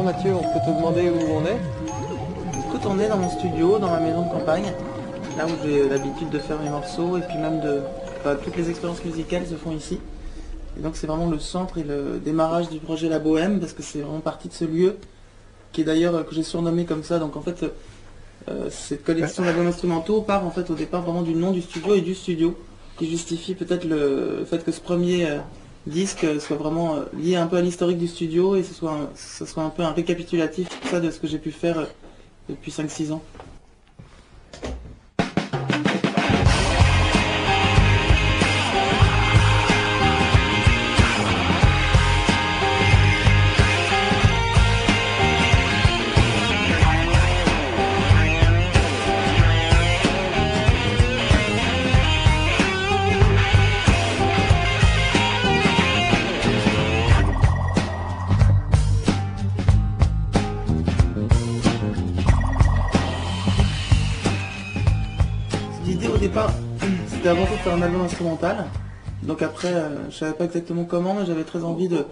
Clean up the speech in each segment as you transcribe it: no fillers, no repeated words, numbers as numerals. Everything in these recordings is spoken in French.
maintenant Mathieu, on peut te demander où on est? Écoute, on est dans mon studio, dans ma maison de campagne, là où j'ai l'habitude de faire mes morceaux et puis même toutes les expériences musicales se font ici. Et donc c'est vraiment le centre et le démarrage du projet La Bohème, parce que c'est vraiment partie de ce lieu qui est d'ailleurs que j'ai surnommé comme ça. Donc en fait cette collection d'albums instrumentaux part en fait au départ vraiment du nom du studio et du studio, qui justifie peut-être le fait que ce premier disque soit vraiment lié un peu à l'historique du studio et ce soit un peu un récapitulatif ça, de ce que j'ai pu faire depuis 5-6 ans. L'idée au départ, c'était avant tout de faire un album instrumental. Donc après, je savais pas exactement comment, mais j'avais très envie de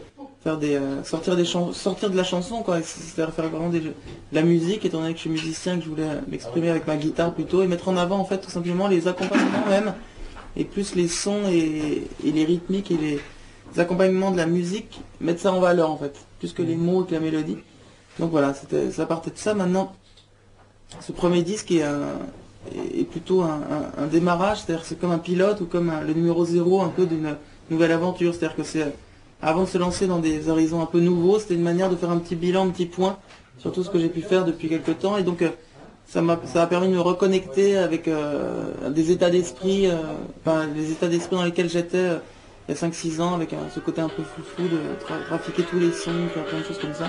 faire sortir de la chanson, quoi. C'est-à-dire faire vraiment de la musique, étant donné que je suis musicien, que je voulais m'exprimer avec ma guitare plutôt, et mettre en avant en fait tout simplement les accompagnements même, et plus les sons et les rythmiques et les accompagnements de la musique, mettre ça en valeur en fait, plus que les mots et que la mélodie. Donc voilà, ça partait de ça. Maintenant, ce premier disque est plutôt un démarrage, c'est-à-dire c'est comme un pilote ou comme le numéro 0 un peu d'une nouvelle aventure, c'est-à-dire que c'est avant de se lancer dans des horizons un peu nouveaux, c'était une manière de faire un petit bilan, un petit point sur tout ce que j'ai pu faire depuis quelques temps, et donc ça a permis de me reconnecter avec des états d'esprit, les états d'esprit dans lesquels j'étais il y a 5-6 ans, avec ce côté un peu foufou de trafiquer tous les sons, faire plein de choses comme ça.